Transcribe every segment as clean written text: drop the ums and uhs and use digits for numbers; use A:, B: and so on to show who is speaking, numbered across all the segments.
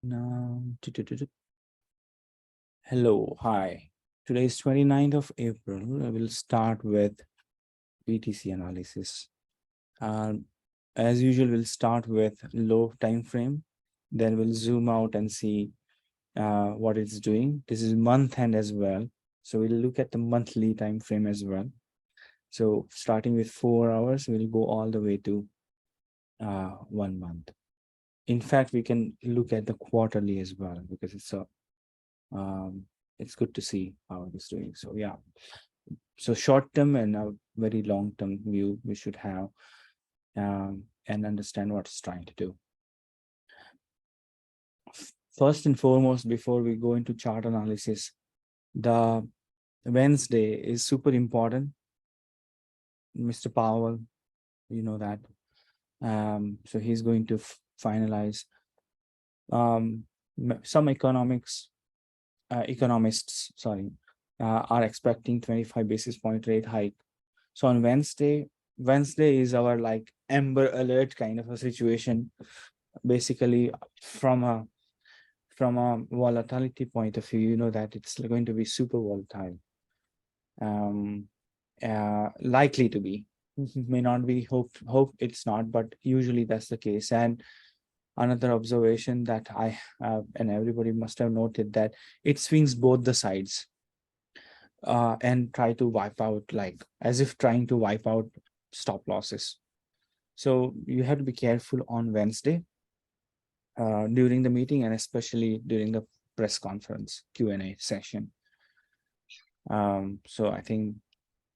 A: Now, hello, hi. Today is 29th of April. I will start with BTC analysis. As usual, we'll start with low time frame. Then we'll zoom out and see what it's doing. This is month end as well. So we'll look at the monthly time frame as well. So starting with 4 hours, we'll go all the way to 1 month. In fact, we can look at the quarterly as well because it's good to see how it is doing. So yeah, so short term and a very long term view we should have and understand what it's trying to do. First and foremost, before we go into chart analysis, the Wednesday is super important. Mr. Powell, you know that. So he's going to finalize some economists, are expecting 25 basis point rate hike. So on Wednesday is our like Amber Alert kind of a situation. Basically, from a volatility point of view, you know that it's going to be super volatile. Likely to be, may not be, hope it's not, but usually that's the case. And another observation that I have, and everybody must have noted, that it swings both the sides and try to wipe out, like as if trying to wipe out stop losses. So you have to be careful on Wednesday during the meeting, and especially during the press conference Q&A session. So I think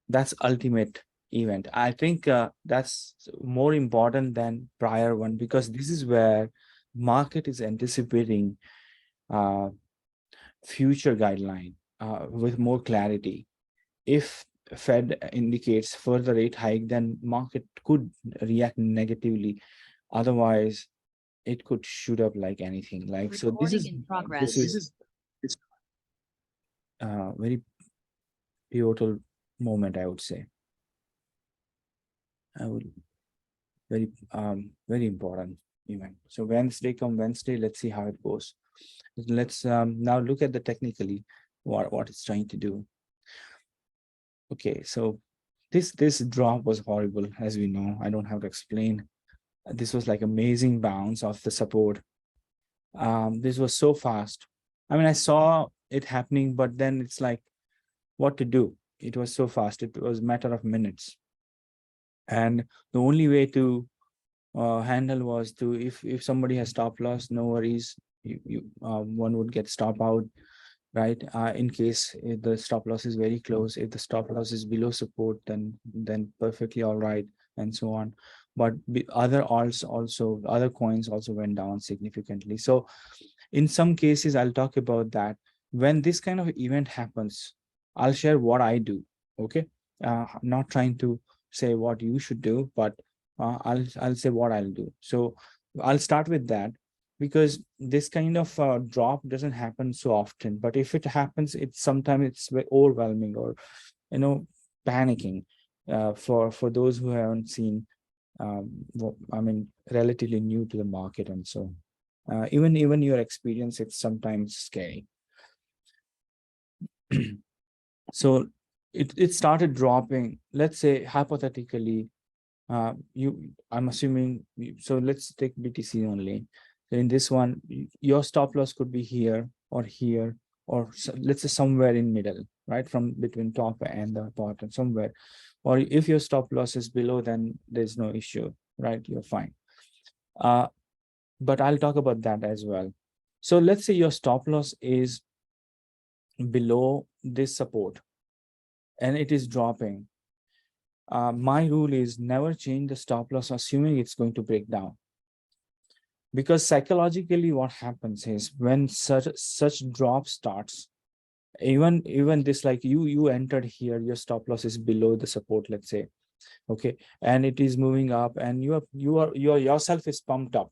A: that's ultimate event. I think that's more important than prior one, because this is where market is anticipating future guideline with more clarity. If Fed indicates further rate hike, then market could react negatively. Otherwise, it could shoot up like anything. Like, so this is very pivotal moment, I would say. Very important event. So Wednesday, let's see how it goes. Let's now look at the technically what it's trying to do. Okay, so this drop was horrible, as we know. I don't have to explain. This was like amazing bounce off the support. This was so fast. I mean, I saw it happening, but then it's like, what to do? It was so fast. It was a matter of minutes. And the only way to handle was to, if somebody has stop loss, no worries. One would get stop out, right? In case if the stop loss is very close, if the stop loss is below support, then perfectly all right, and so on. But other coins also went down significantly. So in some cases, I'll talk about that. When this kind of event happens, I'll share what I do. Okay, I'm not trying to say what you should do, but I'll say what I'll do. So I'll start with that, because this kind of drop doesn't happen so often. But if it happens, sometimes it's very overwhelming, or panicking for those who haven't seen. I mean, relatively new to the market, and so even your experience, it's sometimes scary. So it started dropping. Let's say hypothetically, I'm assuming, so let's take BTC only. So in this one, your stop loss could be here or here, or let's say somewhere in middle, right? From between top and the bottom, somewhere. Or if your stop loss is below, then there's no issue, right? You're fine. But I'll talk about that as well. So let's say your stop loss is below this support and it is dropping. My rule is never change the stop loss assuming it's going to break down. Because psychologically what happens is, when such drop starts, even this, like you entered here, your stop loss is below the support, let's say, okay, and it is moving up, and you are yourself is pumped up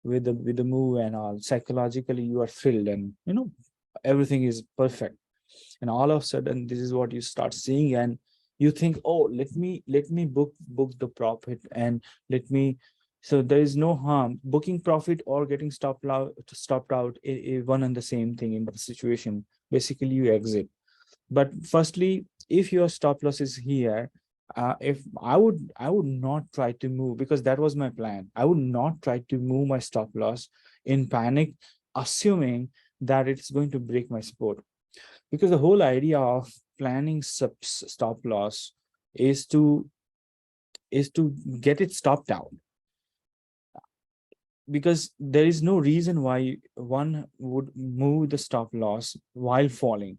A: with the move and all. Psychologically you are thrilled, and everything is perfect, and all of a sudden this is what you start seeing, and you think, oh, let me book the profit, and let me So there is no harm booking profit or getting stopped out, one and the same thing in the situation. Basically, you exit. But firstly, if your stop loss is here, if I would not try to move, because that was my plan. I would not try to move my stop loss in panic, assuming that it's going to break my support. Because the whole idea of planning stop loss is to get it stopped out, because there is no reason why one would move the stop loss while falling.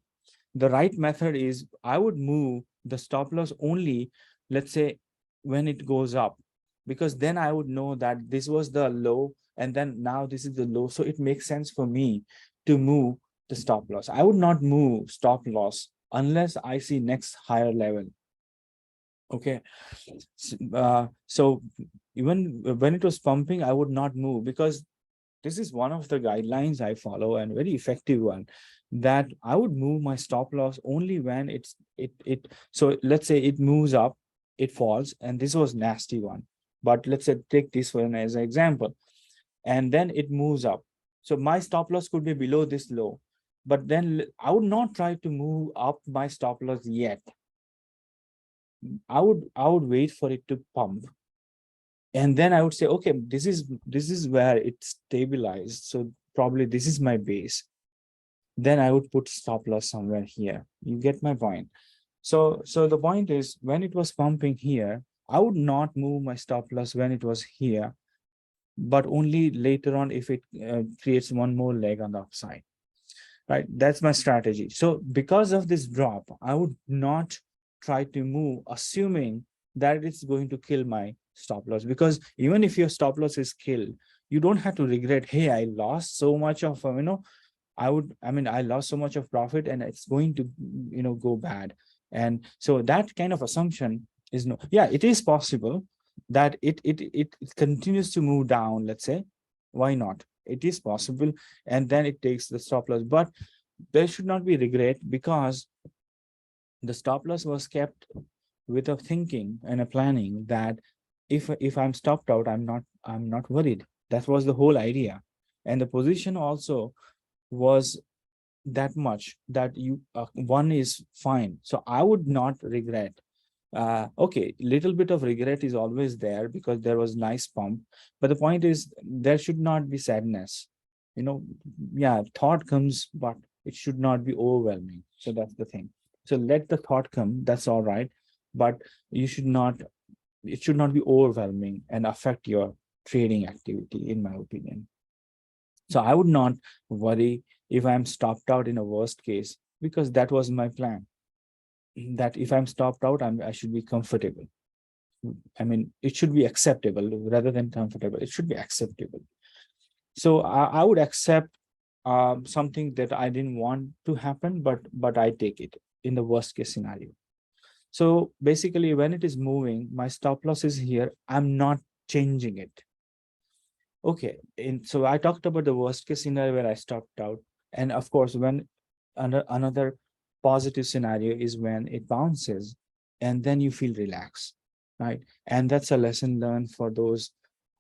A: The right method is I would move the stop loss only, let's say, when it goes up, because then I would know that this was the low and then now this is the low. So it makes sense for me to move the stop loss. I would not move stop loss unless I see next higher level. Okay. So even when it was pumping, I would not move, because this is one of the guidelines I follow, and very effective one, that I would move my stop loss only when so let's say it moves up, it falls, and this was nasty one. But let's say take this one as an example, and then it moves up. So my stop loss could be below this low, but then I would not try to move up my stop loss yet. I would wait for it to pump, and then I would say, okay, this is where it's stabilized, so probably this is my base. Then I would put stop loss somewhere here. You get my point? So the point is, when it was pumping here, I would not move my stop loss when it was here, but only later on if it creates one more leg on the upside. Right? That's my strategy. So because of this drop, I would not try to move assuming that it's going to kill my stop loss, because even if your stop loss is killed, you don't have to regret, hey, I lost so much of I lost so much of profit and it's going to go bad. And so that kind of assumption is no. Yeah, it is possible that it continues to move down, let's say. Why not? It is possible, and then it takes the stop loss. But there should not be regret, because the stop loss was kept with a thinking and a planning that if I'm stopped out, I'm not worried. That was the whole idea. And the position also was that much that you one is fine. So I would not regret. Okay, little bit of regret is always there because there was nice pump, but the point is there should not be sadness. you know yeah, thought comes, but it should not be overwhelming. So that's the thing. So let the thought come, that's all right, but you should not it should not be overwhelming and affect your trading activity, in my opinion. So I would not worry if I'm stopped out in a worst case, because that was my plan. That if I'm stopped out, I should be comfortable. I mean, it should be acceptable rather than comfortable. It should be acceptable. So I would accept something that I didn't want to happen, but I take it in the worst case scenario. So basically, when it is moving, my stop loss is here. I'm not changing it. Okay, so I talked about the worst case scenario where I stopped out, and of course, when another positive scenario is when it bounces, and then you feel relaxed, right? And that's a lesson learned for those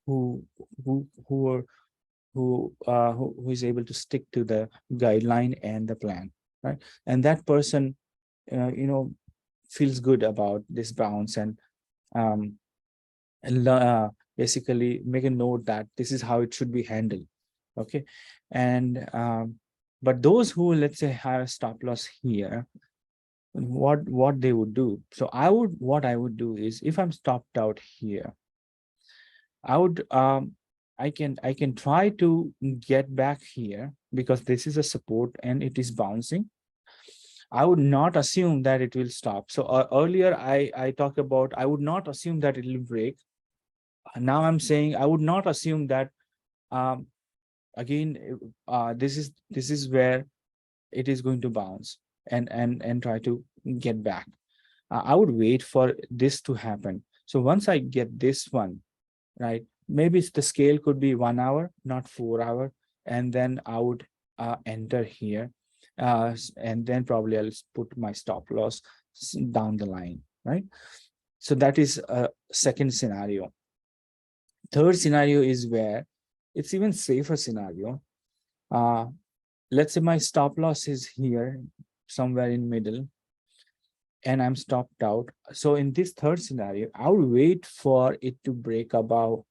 A: who who who are who is able to stick to the guideline and the plan, right? And that person, feels good about this bounce, um, and basically make a note that this is how it should be handled. Okay. And but those who, let's say, have a stop loss here, what they would do. So what I would do is, if I'm stopped out here, I would I can try to get back here, because this is a support and it is bouncing. I would not assume that it will stop. So earlier I talked about, I would not assume that it will break. Now I'm saying I would not assume that. um, Again, this is where it is going to bounce and try to get back. I would wait for this to happen. So once I get this one, right, maybe the scale could be 1 hour, not 4 hour, and then I would enter here, and then probably I'll put my stop loss down the line, right? So that is a second scenario. Third scenario is where it's even safer scenario. Uh, let's say my stop loss is here, somewhere in middle, and I'm stopped out. So in this third scenario, I will wait for it to break above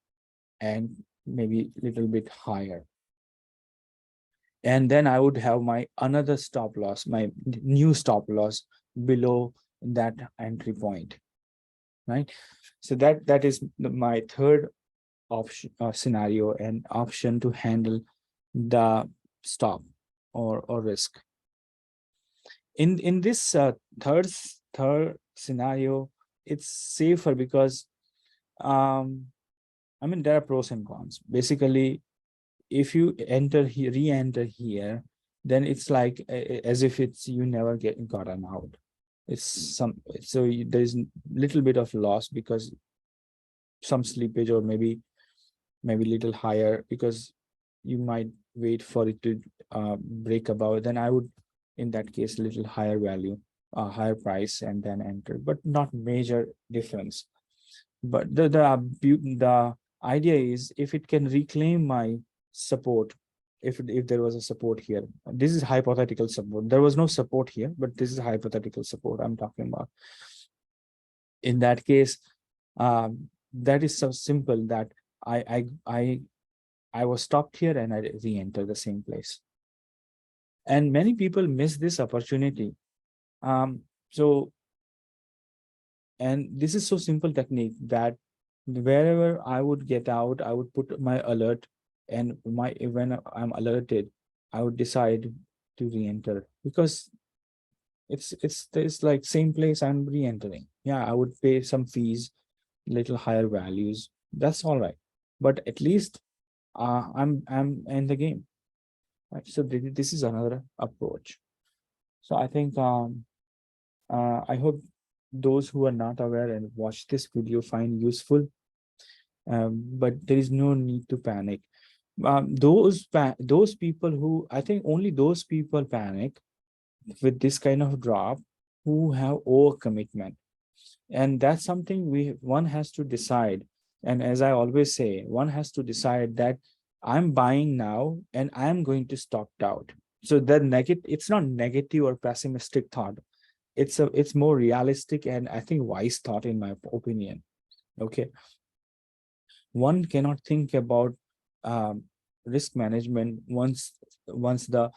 A: and maybe a little bit higher. And then I would have my another stop loss, my new stop loss below that entry point, right? So that is my third option scenario and option to handle the stop or risk. In this third scenario, it's safer because I mean there are pros and cons. Basically, if you enter here, re-enter here, then it's like as if it's you never gotten out. It's some so there's little bit of loss because some slippage, or maybe little higher because you might wait for it to break above. Then I would, in that case, little higher value, higher price, and then enter, but not major difference. But the idea is if it can reclaim my support, if there was a support here, this is hypothetical support. There was no support here, but this is hypothetical support I'm talking about. In that case, that is so simple that I was stopped here and I re-enter the same place. And many people miss this opportunity. So, and this is so simple technique that wherever I would get out, I would put my alert, and when I'm alerted, I would decide to re-enter because it's like same place I'm re-entering. Yeah, I would pay some fees, little higher values. That's all right, but at least I'm in the game. Right? So this is another approach. So I think I hope those who are not aware and watch this video find useful. But there is no need to panic. Those people who, I think only those people panic with this kind of drop who have overcommitment, and that's something one has to decide. And as I always say, one has to decide that I'm buying now and I'm going to stop out. So the negative, it's not negative or pessimistic thought. It's more realistic and I think wise thought in my opinion. Okay, one cannot think about um, risk management once the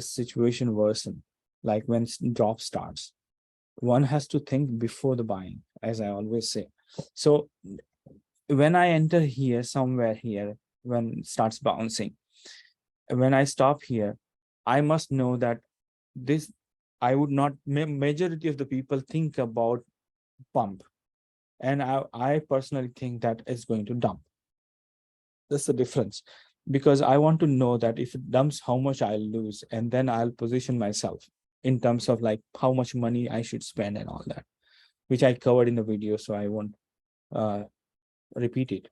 A: situation worsen, like when drop starts. One has to think before the buying, as I always say. So when I enter here, somewhere here, when it starts bouncing, when I stop here, I must know that this, I would not, majority of the people think about pump. And I personally think that it's going to dump. That's the difference. Because I want to know that if it dumps, how much I'll lose. And then I'll position myself in terms of like how much money I should spend and all that, which I covered in the video. So I won't uh, repeat it.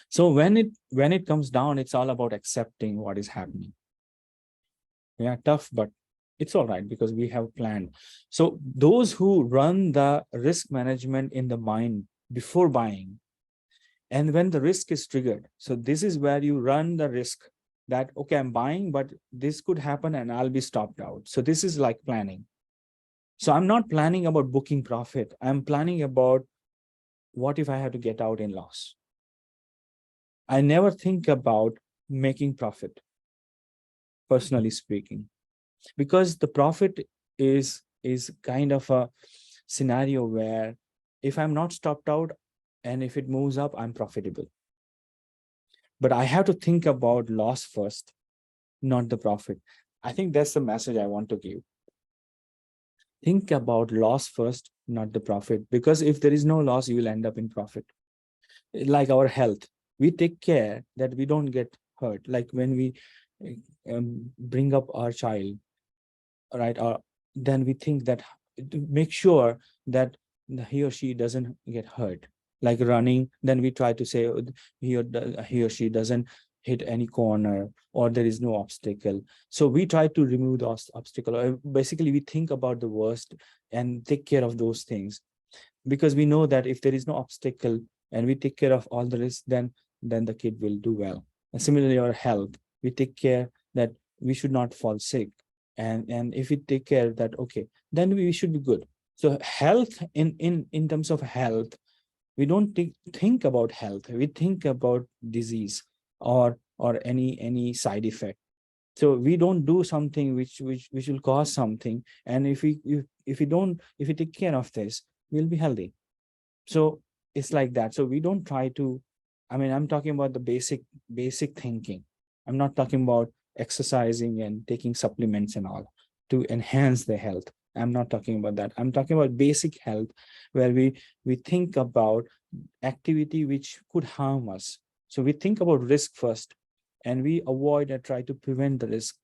A: So when it comes down, it's all about accepting what is happening. Yeah, tough, but it's all right because we have planned. So those who run the risk management in the mind before buying, and when the risk is triggered, so this is where you run the risk that, okay, I'm buying, but this could happen and I'll be stopped out. So this is like planning. So I'm not planning about booking profit. I'm planning about what if I have to get out in loss. I never think about making profit, personally speaking, because the profit is kind of a scenario where if I'm not stopped out and if it moves up, I'm profitable. But I have to think about loss first, not the profit. I think that's the message I want to give. Think about loss first, not the profit, because if there is no loss, you will end up in profit. Like our health, we take care that we don't get hurt. Like when we bring up our child, right? Then we think that to make sure that he or she doesn't get hurt. Like running, then we try to say he or she doesn't hit any corner or there is no obstacle. So we try to remove the obstacle. Basically, we think about the worst and take care of those things because we know that if there is no obstacle, and we take care of all the risks, then the kid will do well. And similarly, our health, we take care that we should not fall sick. And if we take care that, okay, then we should be good. So health, in terms of health, we don't think about health, we think about disease or any side effect. So we don't do something which will cause something, and if we take care of this, we'll be healthy. So it's like that. So we don't try to, I mean, I'm talking about the basic thinking. I'm not talking about exercising and taking supplements and all to enhance the health. I'm not talking about that. I'm talking about basic health, where we think about activity which could harm us. So we think about risk first, and we avoid and try to prevent the risk.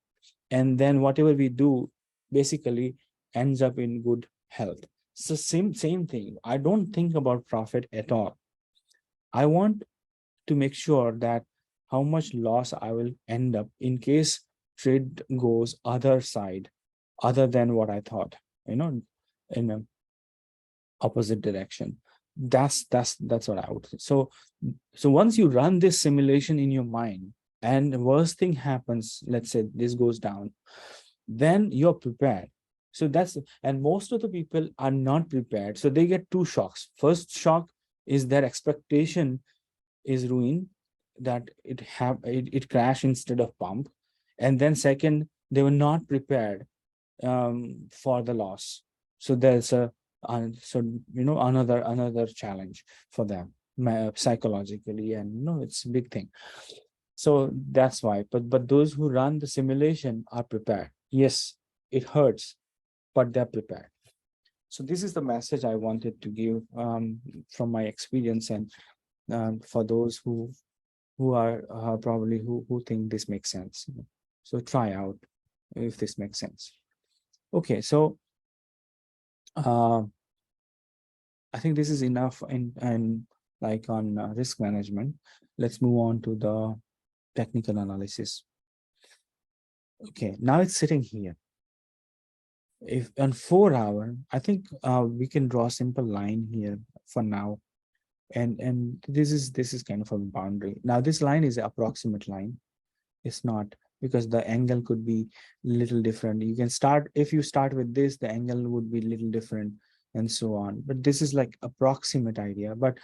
A: And then whatever we do basically ends up in good health. So same thing. I don't think about profit at all. I want to make sure that how much loss I will end up in case trade goes other side, other than what I thought, in a opposite direction. That's what I would say. So once you run this simulation in your mind, and the worst thing happens, let's say this goes down, then you're prepared. So and most of the people are not prepared. So they get two shocks. First shock is their expectation is ruined, that it crash instead of pump. And then second, they were not prepared for the loss. So there's another challenge for them psychologically, and it's a big thing. So that's why. But those who run the simulation are prepared. Yes, it hurts, but they're prepared. So this is the message I wanted to give from my experience, and for those who are probably who think this makes sense. So try out if this makes sense. Okay, so I think this is enough in like on risk management. Let's move on to the technical analysis. Okay, now it's sitting here. If on 4 hour, I think we can draw a simple line here for now. And this is kind of a boundary. Now this line is an approximate line. It's not, because the angle could be little different. You can start, if you start with this, the angle would be little different, and so on. But this is like approximate idea. But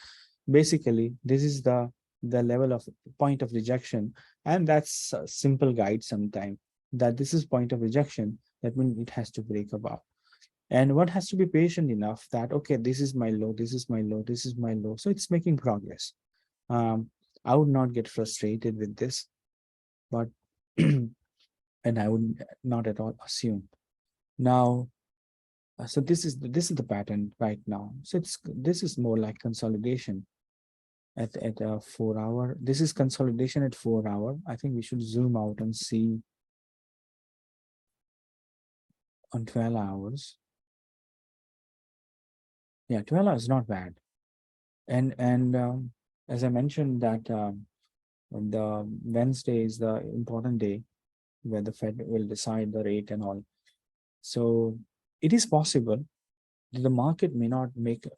A: basically, this is the level of point of rejection, and that's a simple guide sometime, that this is point of rejection. That means it has to break above. And one has to be patient enough that, okay, this is my low, this is my low, this is my low. So it's making progress. I would not get frustrated with this, but and I would not at all assume. Now, so this is the pattern right now. So this is more like consolidation at a 4 hour. This is consolidation at 4 hour. I think we should zoom out and see on 12 hours. Yeah, 12 hours is not bad. And as I mentioned that the Wednesday is the important day where the Fed will decide the rate and all. So it is possible that the market may not make a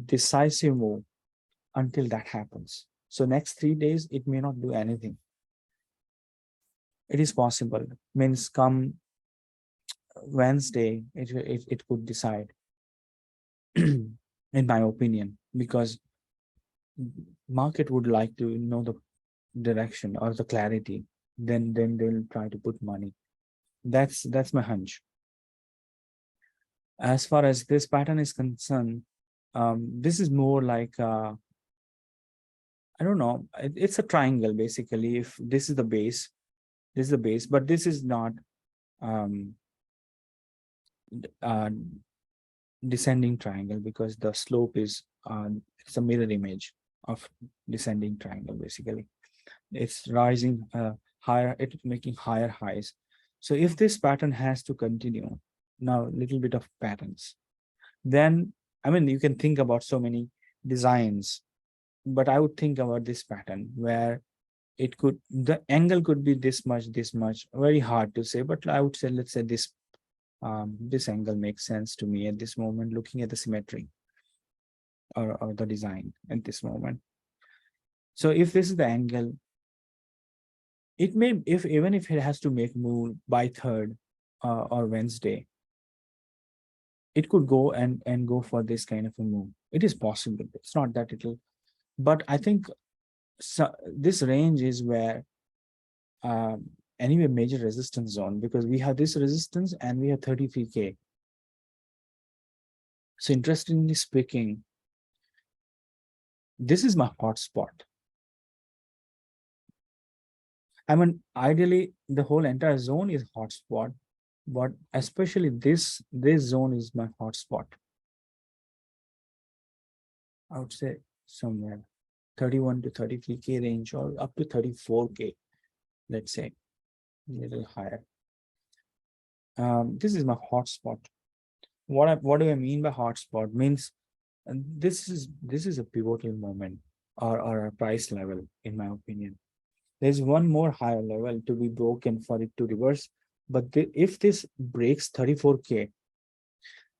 A: decisive move until that happens. So next 3 days, it may not do anything. It is possible. Means come Wednesday, it could decide, in my opinion, because market would like to know the direction or the clarity. Then they'll try to put money. That's my hunch. As far as this pattern is concerned, this is more like I don't know. It's a triangle basically. If this is the base, this is the base, but this is not uh, descending triangle, because the slope is it's a mirror image of descending triangle. Basically, it's rising higher, it's making higher highs. So if this pattern has to continue, now little bit of patterns, then I mean you can think about so many designs, but I would think about this pattern where the angle could be this much, very hard to say, but I would say, let's say this angle makes sense to me at this moment, looking at the symmetry. or the design at this moment. So if this is the angle, it may, if even if it has to make move by third or Wednesday, it could go and go for this kind of a move. It is possible. It's not that it'll, but I think so, this range is where anyway major resistance zone, because we have this resistance and we have 33K. So interestingly speaking, this is my hotspot. I mean, ideally, the whole entire zone is hotspot, but especially this zone is my hotspot. I would say somewhere 31 to 33K range, or up to 34K, let's say, a little higher. This is my hotspot. What do I mean by hotspot? Means this is a pivotal moment, or a price level, in my opinion. There's one more higher level to be broken for it to reverse. But if this breaks 34K,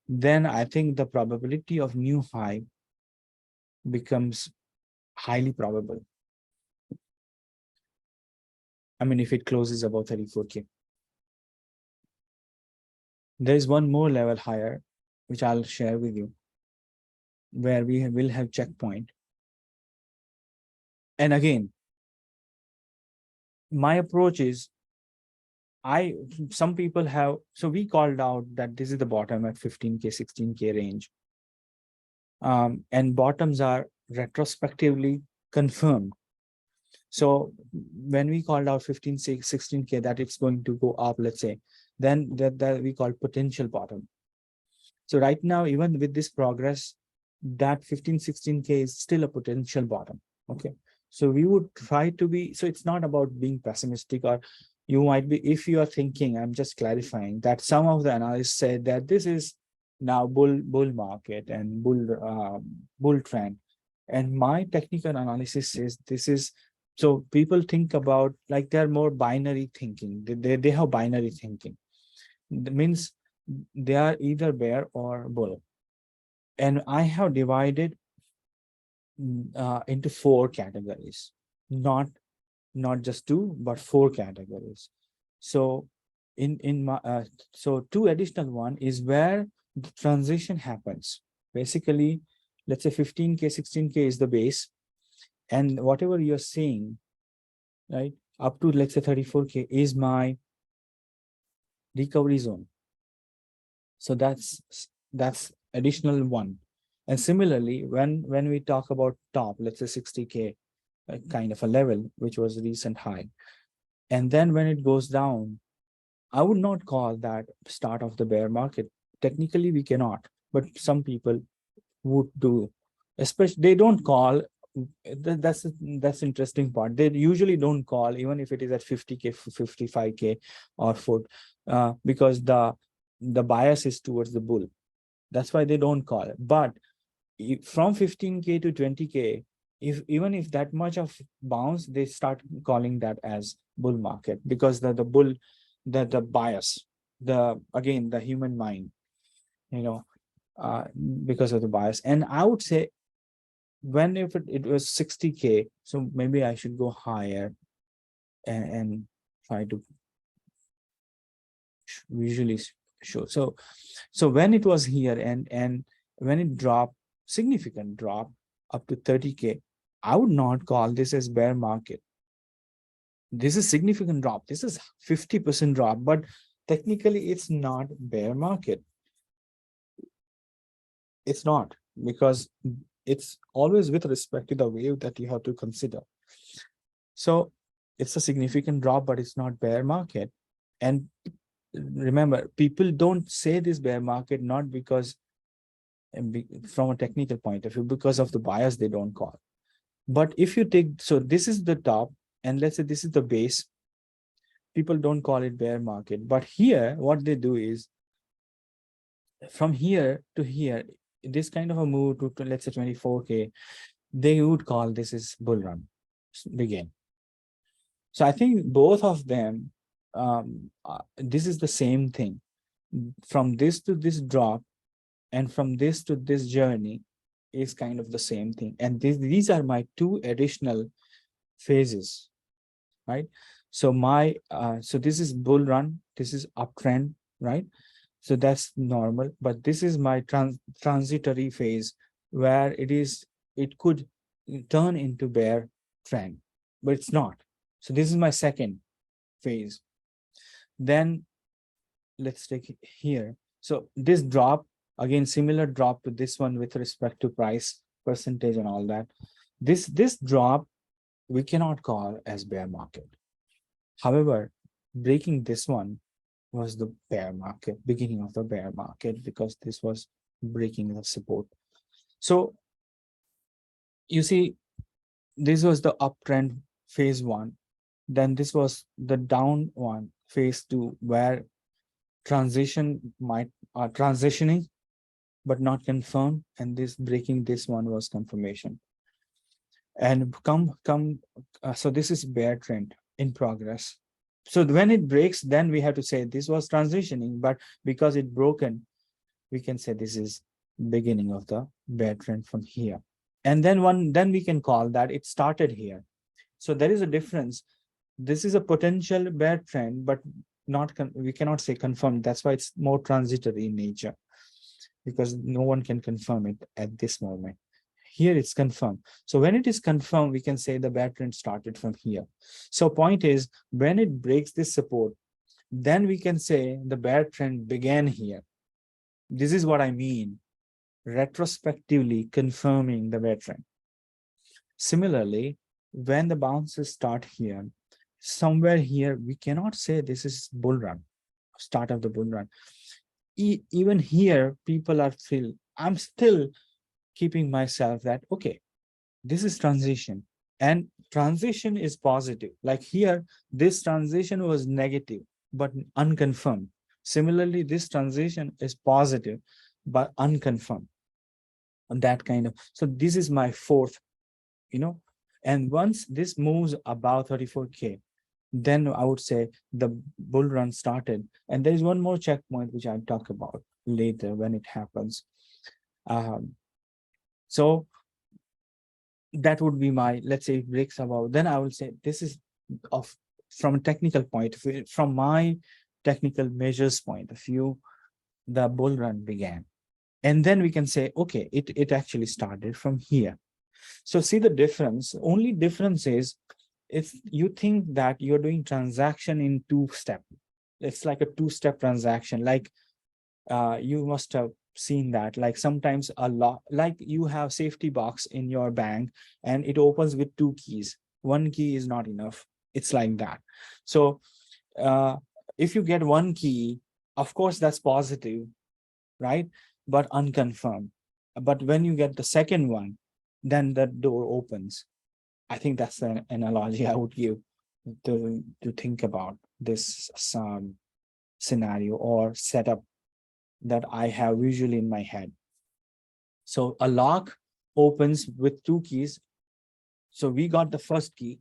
A: then I think the probability of new high becomes highly probable. I mean, if it closes above 34K. There is one more level higher, which I'll share with you, where we will have checkpoint. And again, my approach is, some people have, so we called out that this is the bottom at 15K, 16K range. And bottoms are retrospectively confirmed. So when we called out 15, 16K, that it's going to go up, let's say, then that we call potential bottom. So right now, even with this progress, that 15, 16K is still a potential bottom. Okay. So we would try to be, so it's not about being pessimistic, or you might be, if you are thinking, I'm just clarifying that some of the analysts said that this is now bull market and bull trend. And my technical analysis says this is, so people think about, like, they're more binary thinking. They have binary thinking. That means they are either bear or bull. And I have divided into 4 categories, not just 2, but 4 categories. So in my so 2 additional one is where the transition happens. Basically, let's say 15K, 16K is the base, and whatever you're seeing, right, up to, let's say, 34K is my recovery zone. So that's additional one. And similarly, when we talk about top, let's say 60K, kind of a level, which was recent high, and then when it goes down, I would not call that start of the bear market. Technically, we cannot, but some people would do. Especially, they don't call. That's interesting part. They usually don't call, even if it is at 50K, 55K or foot, because the bias is towards the bull. That's why they don't call it. But from 15K to 20K, even if that much of bounce, they start calling that as bull market, because the bull, the bias, again, the human mind, because of the bias. And I would say, when if it was 60K, so maybe I should go higher and try to visually show. So when it was here, and when it dropped, significant drop up to 30K, I would not call this as bear market. This is significant drop. This is 50% drop, but technically it's not bear market. It's not, because it's always with respect to the wave that you have to consider. So it's a significant drop, but it's not bear market. And remember, people don't say this bear market, not because from a technical point of view, because of the bias, they don't call. But if you take, so this is the top, and let's say this is the base, people don't call it bear market. But here, what they do is, from here to here, this kind of a move to let's say 24K, they would call this is bull run begin. So I think both of them, this is the same thing. From this to this drop, and from this to this journey, is kind of the same thing. And these are my two additional phases, right? So so this is bull run, this is uptrend, right? So that's normal, but this is my transitory phase where it could turn into bear trend, but it's not. So this is my second phase. Then let's take here. So this drop, again, similar drop to this one with respect to price percentage and all that. This drop we cannot call as bear market. However, breaking this one was the bear market, beginning of the bear market, because this was breaking the support. So you see, this was the uptrend phase one. Then this was the down one, phase two, where transitioning, but not confirmed. And this breaking this one was confirmation. And so this is bear trend in progress. So when it breaks, then we have to say this was transitioning, but because it broken, we can say this is beginning of the bear trend from here. And then we can call that it started here. So there is a difference. This is a potential bear trend, but we cannot say confirmed. That's why it's more transitory in nature, because no one can confirm it at this moment. Here it's confirmed. So when it is confirmed, we can say the bear trend started from here. So point is, when it breaks this support, then we can say the bear trend began here. This is what I mean, retrospectively confirming the bear trend. Similarly, when the bounces start here, somewhere here, we cannot say this is bull run, start of the bull run. Even here, people are I'm still keeping myself that, okay, this is transition, and transition is positive. Like here, this transition was negative, but unconfirmed. Similarly, this transition is positive, but unconfirmed. And that kind of, so this is my fourth, and once this moves above 34K, then I would say the bull run started. And there is one more checkpoint, which I'll talk about later when it happens. So that would be my, let's say it breaks above, then I will say this is from a technical point of view, from my technical measures point of view, the bull run began. And then we can say, okay, it actually started from here. So see the difference. Only difference is, if you think that you're doing transaction in two-step, it's like a two-step transaction. Like you must have seen that, like sometimes a lot, like you have safety box in your bank and it opens with two keys. One key is not enough. It's like that. So if you get one key, of course that's positive, right? But unconfirmed. But when you get the second one, then the door opens. I think that's an analogy I would give to think about this scenario or setup that I have visually in my head. So a lock opens with two keys. So we got the first key.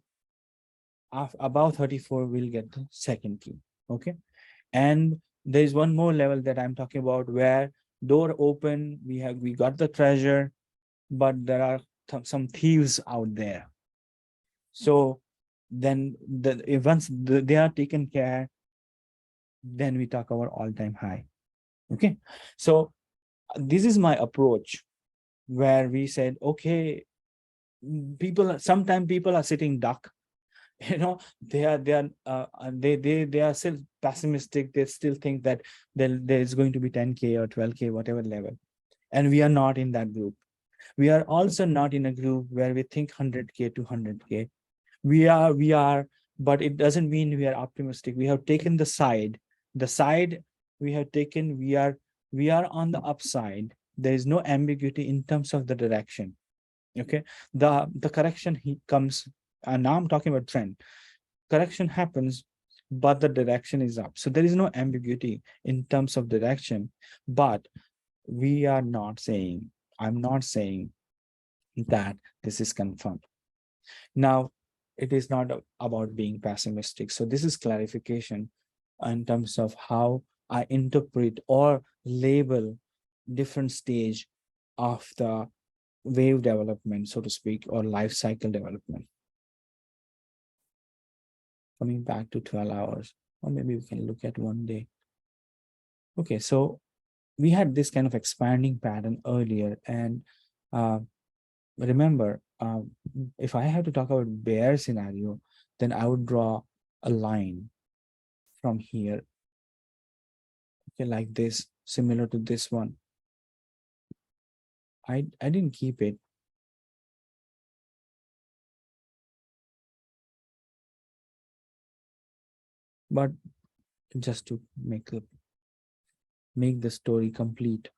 A: About 34, we'll get the second key. Okay. And there's one more level that I'm talking about, where door open, we got the treasure, but there are some thieves out there. So then once they are taken care, then we talk about all-time high. Okay. So this is my approach, where we said, okay, sometimes people are sitting duck, they are still pessimistic. They still think that there is going to be 10K or 12K, whatever level. And we are not in that group. We are also not in a group where we think 100K to 100K. We are, but it doesn't mean we are optimistic. We have taken the side we have taken, we are on the upside. There is no ambiguity in terms of the direction. Okay. The correction comes, and now I'm talking about trend. Correction happens, but the direction is up. So there is no ambiguity in terms of direction. But I'm not saying that this is confirmed. Now, it is not about being pessimistic. So this is clarification in terms of how I interpret or label different stage of the wave development, so to speak, or life cycle development. Coming back to 12 hours, or maybe we can look at 1 day. Okay, so we had this kind of expanding pattern earlier, and uh, remember, if I have to talk about bear scenario, then I would draw a line from here, okay, like this, similar to this one. I didn't keep it, but just to make the story complete.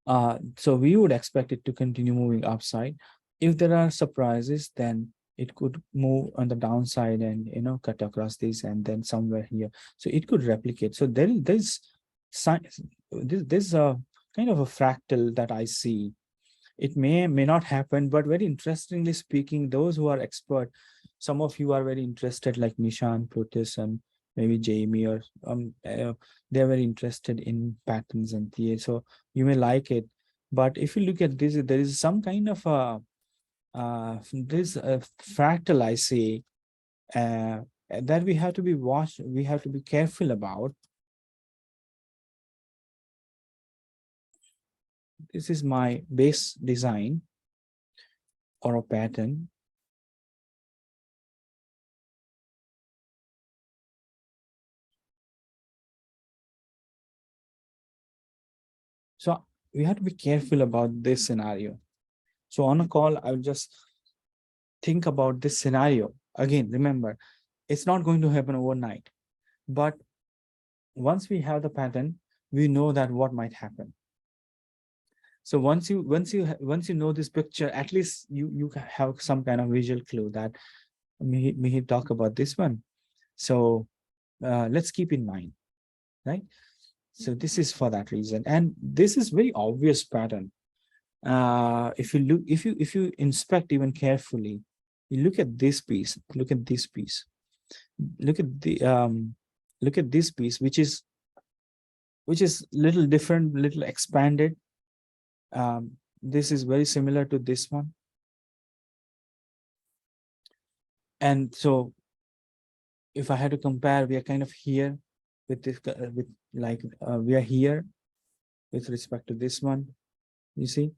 A: So we would expect it to continue moving upside. If there are surprises, then it could move on the downside and cut across this and then somewhere here. So it could replicate. So there's a kind of a fractal that I see. It may not happen, but very interestingly speaking, those who are expert, some of you are very interested, like Nishan, Protis, and maybe Jamie, or they're very interested in patterns and theory. So you may like it, but if you look at this, there is some kind of this fractal I see that we have to be watched. We have to be careful about. This is my base design or a pattern. So we have to be careful about this scenario. So on a call, I'll just think about this scenario. Again, remember, it's not going to happen overnight. But once we have the pattern, we know that what might happen. So once you know this picture, at least you have some kind of visual clue that may talk about this one. So let's keep in mind, right? So this is for that reason, and this is very obvious pattern. If you look, if you inspect even carefully, you look at this piece, look at this piece, look at the look at this piece, which is little different, little expanded. This is very similar to this one. And so if I had to compare, we are kind of here with this, with like we are here with respect to this one, you see.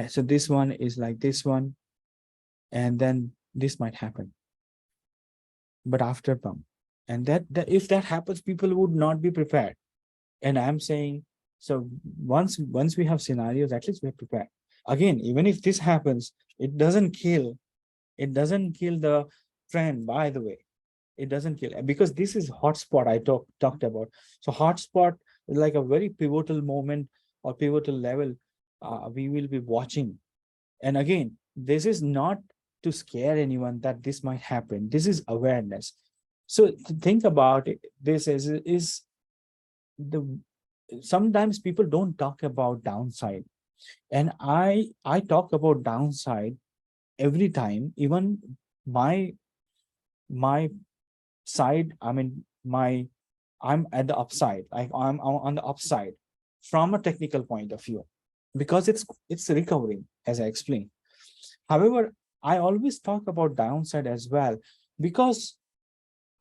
A: So this one is like this one, and then this might happen, but after pump. And that if that happens, people would not be prepared. And I'm saying, so once we have scenarios, at least we're prepared. Again, even if this happens, it doesn't kill the trend, by the way. It doesn't kill, because this is hotspot I talked about. So hotspot is like a very pivotal moment or pivotal level we will be watching. And again, this is not to scare anyone that this might happen. This is awareness. So to think about it, this is the sometimes people don't talk about downside, and I talk about downside every time. Even my side, I mean, I'm at the upside, like I'm on the upside from a technical point of view, because it's recovering, as I explained. However, I always talk about downside as well, because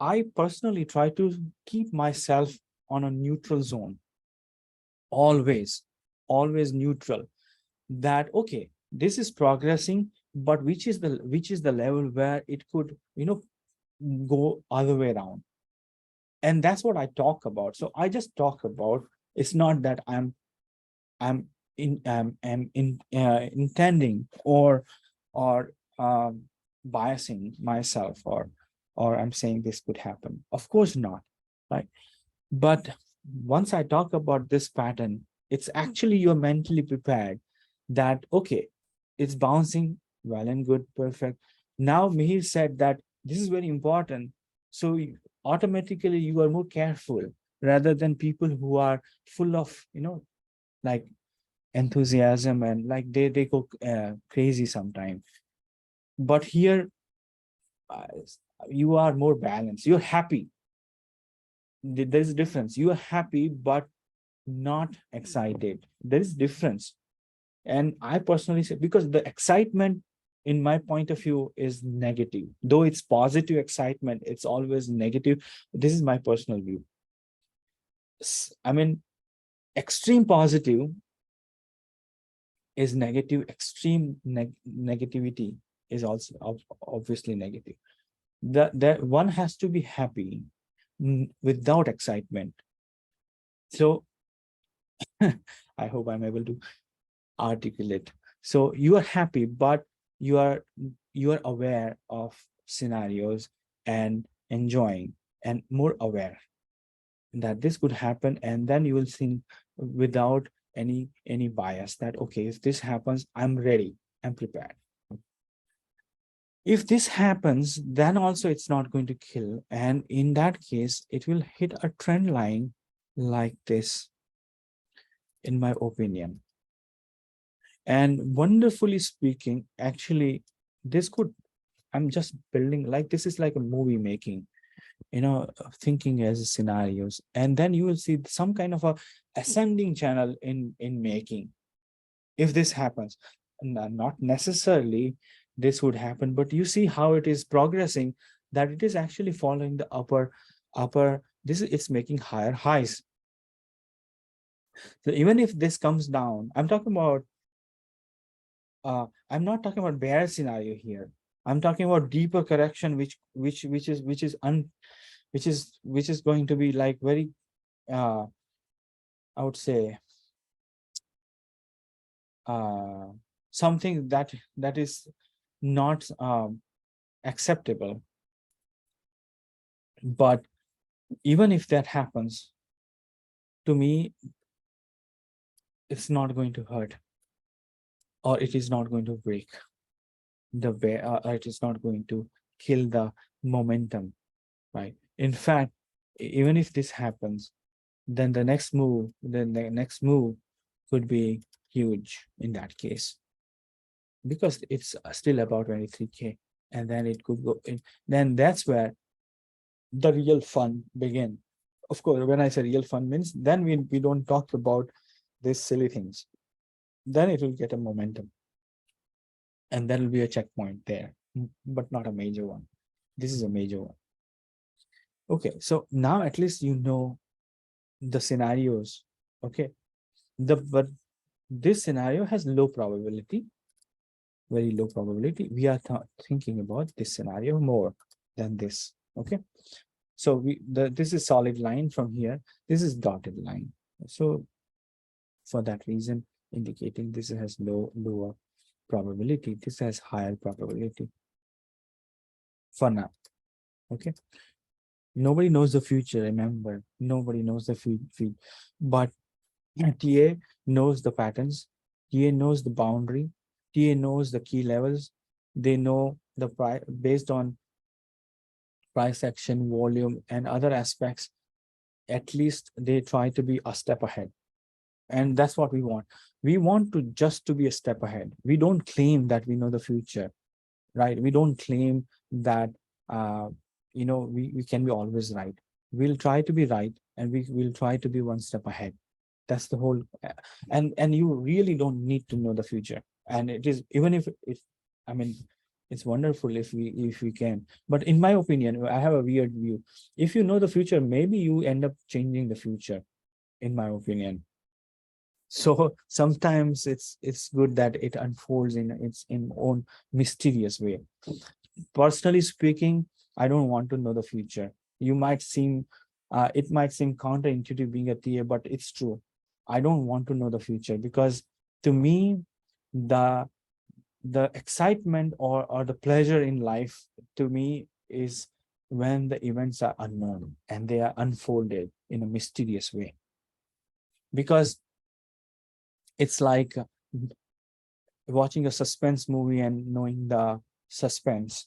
A: I personally try to keep myself on a neutral zone, always, always neutral. That okay, this is progressing, but which is the level where it could go other way around. And that's what I talk about. So I just talk about, it's not that I'm intending or biasing myself, or I'm saying this could happen. Of course not, right? But once I talk about this pattern, it's actually you're mentally prepared that, okay, it's bouncing, well and good, perfect. Now, Mihir said that this is very important. So automatically you are more careful rather than people who are full of, like enthusiasm, and like they go crazy sometimes. But here, uh, you are more balanced. You're happy. There's a difference. You are happy, but not excited. There is difference. And I personally say, because the excitement in my point of view is negative, though it's positive excitement, it's always negative. This is my personal view. I mean, extreme positive is negative, extreme negativity is also obviously negative. That one has to be happy without excitement. So I hope I'm able to articulate. So you are happy, but you are you are aware of scenarios and enjoying and more aware that this could happen, and then you will think without any bias that okay, if this happens, I'm ready, I'm prepared. If this happens, then also it's not going to kill, and in that case it will hit a trend line like this, in my opinion. And wonderfully speaking, actually, this could, I'm just building, like this is like a movie making, thinking as scenarios, and then you will see some kind of a ascending channel in making. If this happens, not necessarily this would happen, but you see how it is progressing, that it is actually following the upper, this is, it's making higher highs. So even if this comes down, I'm talking about I'm not talking about bear scenario here. I'm talking about deeper correction, which is going to be like very uh I would say uh something that is not acceptable. But even if that happens, to me, it's not going to hurt, or it is not going to break the bear, it is not going to kill the momentum, right? In fact, even if this happens, then the next move could be huge in that case, because it's still about 23K, and then it could go in. Then that's where the real fun begin. Of course, when I say real fun means, then we don't talk about these silly things. Then it will get a momentum, and there will be a checkpoint there, but not a major one. This is a major one. Okay, so now at least you know the scenarios. Okay, but this scenario has low probability, very low probability. We are thinking about this scenario more than this. Okay, so this is solid line from here. This is dotted line. So for that reason, indicating this has lower probability. This has higher probability for now. Okay. Nobody knows the future. Remember, nobody knows the future, but TA knows the patterns. TA knows the boundary. TA knows the key levels. They know the price based on price action, volume, and other aspects. At least they try to be a step ahead. And that's what we want. We want to just to be a step ahead. We don't claim that we know the future, right? We don't claim that, we can be always right. We'll try to be right, and we will try to be one step ahead. That's the whole, and you really don't need to know the future. And it is, even if I mean, it's wonderful if we can. But in my opinion, I have a weird view. If you know the future, maybe you end up changing the future, in my opinion. So sometimes it's good that it unfolds in its in own mysterious way. Personally speaking, I don't want to know the future. You might seem, it might seem counterintuitive being a TA, but it's true. I don't want to know the future, because to me, the the excitement or the pleasure in life, to me, is when the events are unknown and they are unfolded in a mysterious way. Because it's like watching a suspense movie and knowing the suspense,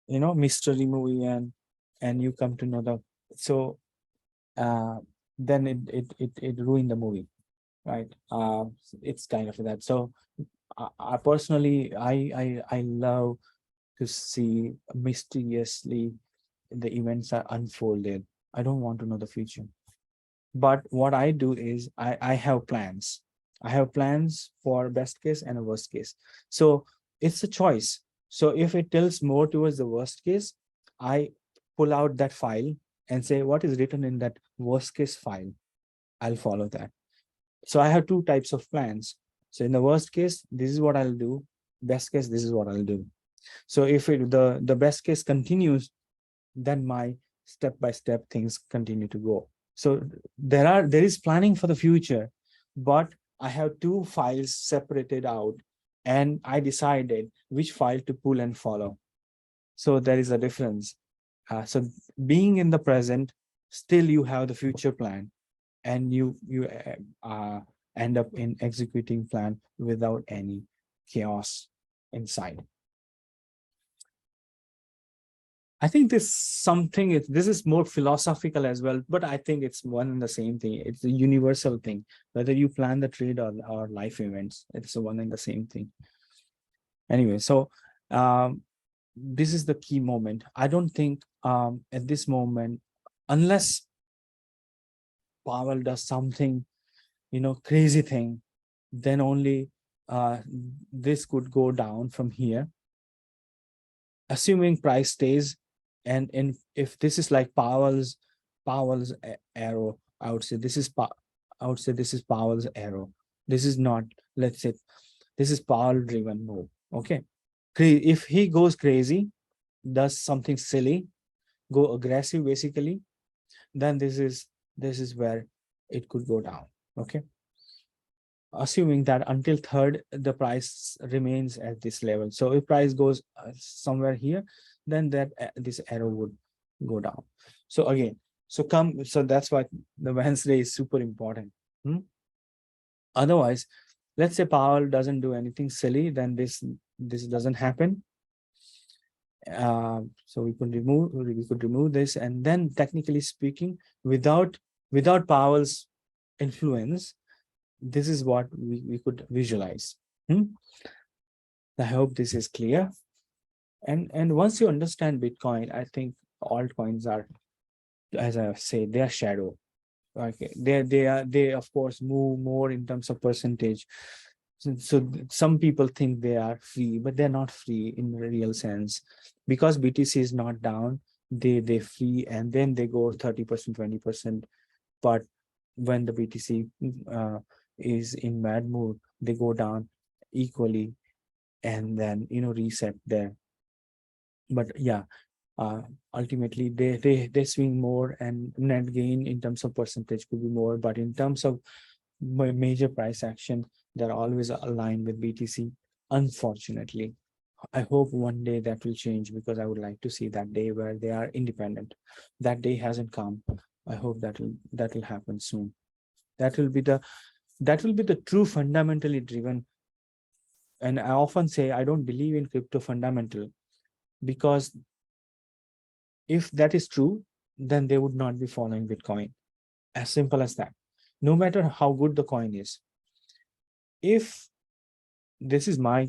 A: mystery movie, and you come to know the, so uh then it ruined the movie, right? It's kind of that. So I personally, I love to see mysteriously the events are unfolded. I don't want to know the future. But what I do is I have plans. I have plans for best case and a worst case. So it's a choice. So if it tilts more towards the worst case, I pull out that file and say what is written in that worst case file. I'll follow that. So I have two types of plans. So in the worst case, this is what I'll do. Best case, this is what I'll do. So if the best case continues, then my step-by-step things continue to go. So there is planning for the future, but I have two files separated out, and I decided which file to pull and follow. So there is a difference. So being in the present, still you have the future plan, and you end up in executing plan without any chaos inside. I think this is more philosophical as well, but I think it's one and the same thing. It's a universal thing, whether you plan the trade or life events, it's one and the same thing. Anyway, so this is the key moment. I don't think at this moment, unless Powell does something, crazy thing, then only this could go down from here, assuming price stays. And if this is like Powell's arrow, I would say this is Powell's arrow. This is not, let's say, this is Powell driven move. Okay, if he goes crazy, does something silly, go aggressive basically, then this is where it could go down. Okay, assuming that until third the price remains at this level. So if price goes somewhere here, then this arrow would go down. So again, so that's why the Wednesday is super important. Otherwise, let's say Powell doesn't do anything silly, then this doesn't happen. So we could remove this, and then technically speaking, without Powell's influence, this is what we could visualize. I hope this is clear. And once you understand Bitcoin, I think altcoins are, as I say, they are shadow. Okay, they of course move more in terms of percentage. So some people think they are free, but they're not free in the real sense, because BTC is not down. They free, and then they go 30%, 20%. But when the BTC is in mad mood, they go down equally, and then reset there. But yeah, ultimately they swing more, and net gain in terms of percentage could be more, but in terms of major price action, they're always aligned with BTC, unfortunately. I hope one day that will change, because I would like to see that day where they are independent. That day hasn't come. I hope that will happen soon. That will be the true fundamentally driven. And I often say I don't believe in crypto fundamental, because if that is true, then they would not be following Bitcoin. As simple as that. No matter how good the coin is. If this is my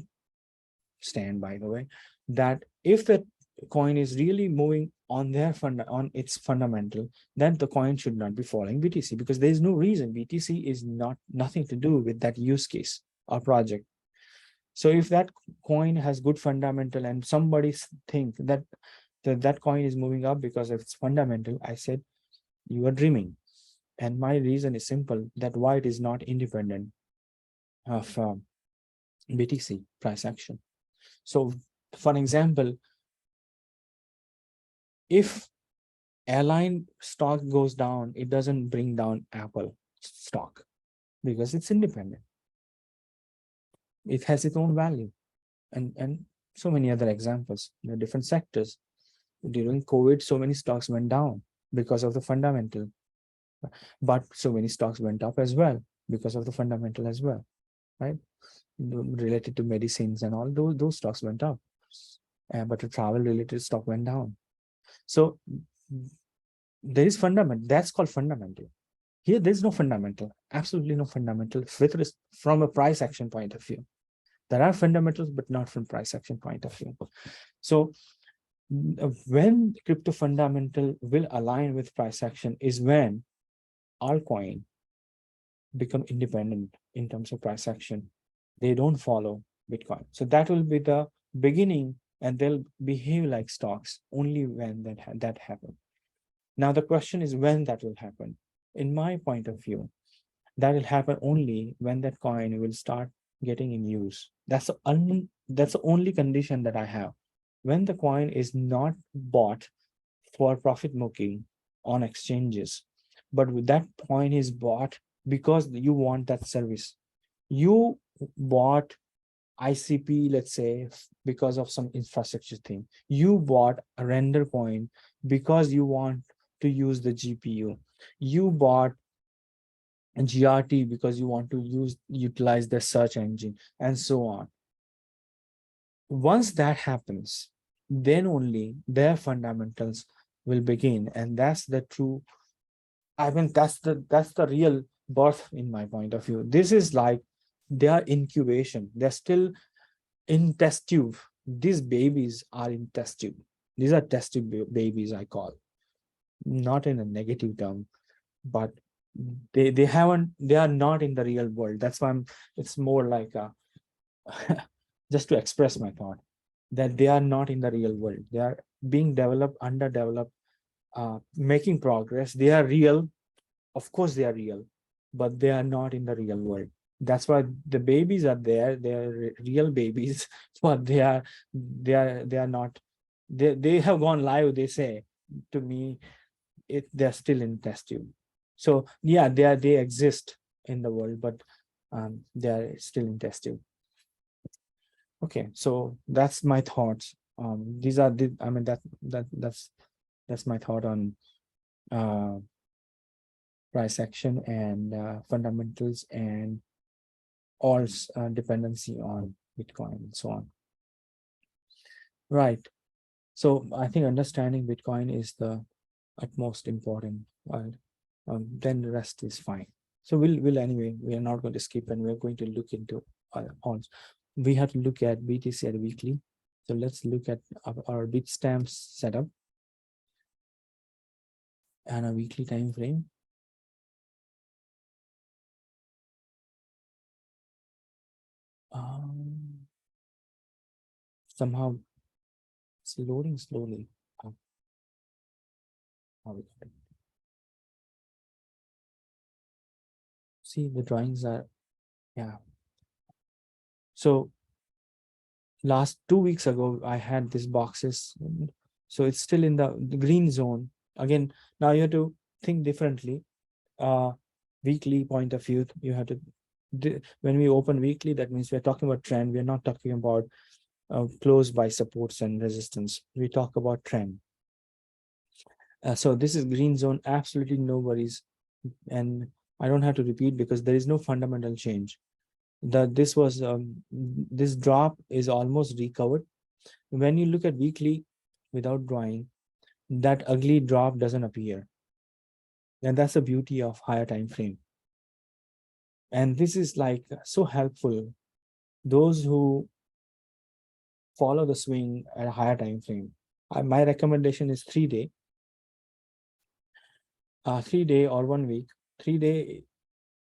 A: stand, by the way, that if the coin is really moving on on its fundamental, then the coin should not be following BTC, because there is no reason. BTC is nothing to do with that use case or project. So if that coin has good fundamental, and somebody think that coin is moving up because of its fundamental, I said, you are dreaming. And my reason is simple, that why it is not independent of BTC price action. So for example, if airline stock goes down, it doesn't bring down Apple stock, because it's independent. It has its own value. And so many other examples, different sectors. During COVID, so many stocks went down because of the fundamental, but so many stocks went up as well because of the fundamental as well, right? Related to medicines and all those stocks went up, but the travel related stock went down. So there is fundamental. That's called fundamental. Here, there's no fundamental, absolutely no fundamental from a price action point of view. There are fundamentals, but not from price action point of view. So when crypto fundamental will align with price action is when altcoin become independent in terms of price action. They don't follow Bitcoin. So that will be the beginning, and they'll behave like stocks only when that happens. Now the question is when that will happen. In my point of view, that will happen only when that coin will start getting in use. That's the only condition that I have. When the coin is not bought for profit making on exchanges, but that coin is bought because you want that service. You bought ICP, let's say, because of some infrastructure thing. You bought a render coin because you want to use the GPU. You bought a GRT because you want to utilize the search engine, and so on. Once that happens, then only their fundamentals will begin, and that's the true. I mean, that's the real birth in my point of view. This is like their incubation. They're still in test tube. These babies are in test tube. These are test tube babies, I call, not in a negative term, but they are not in the real world. That's why it's more like a just to express my thought that they are not in the real world. They are being developed, underdeveloped, making progress. They are real. Of course, they are real, but they are not in the real world. That's why the babies are there. They are real babies, but they are not. They have gone live. They say to me, they're still in test tube. So yeah, they exist in the world, but they are still in test tube. Okay, so that's my thoughts. These are the, I mean, that's my thought on uh, price action and fundamentals and all dependency on Bitcoin and so on. Right. So I think understanding Bitcoin is the utmost important. Then the rest is fine. So we'll anyway, we are not going to skip, and we're going to look into odds. We have to look at BTC at weekly. So let's look at our Bitstamp setup and a weekly time frame. Somehow it's loading slowly. See, the drawings are, yeah. So last 2 weeks ago, I had these boxes. So it's still in the green zone. Again, now you have to think differently. Weekly point of view, you have to, when we open weekly, that means we're talking about trend. We're not talking about close by supports and resistance. We talk about trend. So this is green zone, absolutely no worries. And I don't have to repeat because there is no fundamental change. This drop is almost recovered. When you look at weekly without drawing, that ugly drop doesn't appear. And that's the beauty of higher time frame. And this is like so helpful. Those who follow the swing at a higher time frame. My recommendation is 3-day. 3-day or 1 week. 3-day,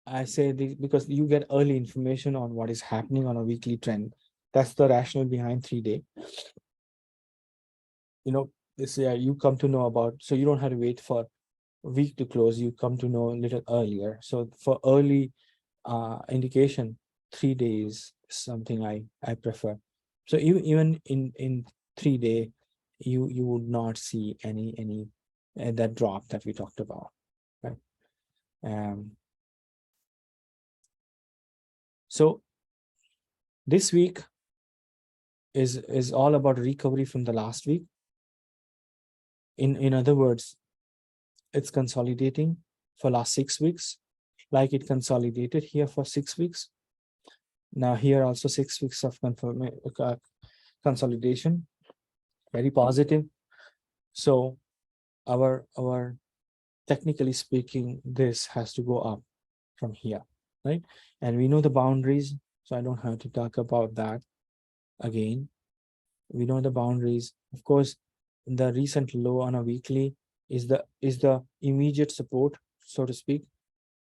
A: I say this because you get early information on what is happening on a weekly trend. That's the rationale behind 3-day. This you come to know about, so you don't have to wait for a week to close. You come to know a little earlier. So for early indication, 3 days is something I prefer. So even in 3-day, you would not see any that drop that we talked about, right? So this week is all about recovery from the last week. In other words, it's consolidating for last 6 weeks, like it consolidated here for 6 weeks. Now here also 6 weeks of consolidation, very positive. So our technically speaking, this has to go up from here, right? And we know the boundaries, so I don't have to talk about that again. We know the boundaries. Of course, the recent low on a weekly is the immediate support, so to speak.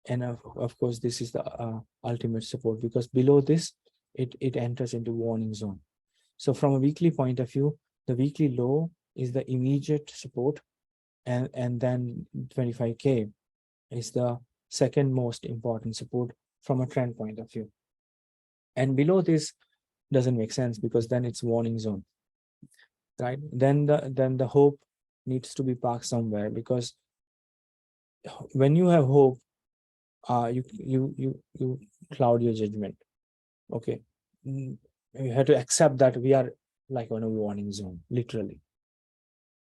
A: And of course, this is the ultimate support, because below this, it enters into warning zone. So from a weekly point of view, the weekly low is the immediate support, and then 25K is the second most important support from a trend point of view. And below this doesn't make sense, because then it's warning zone, right? Then the hope needs to be parked somewhere, because when you have hope, you cloud your judgment. Okay. You have to accept that we are like on a warning zone, literally.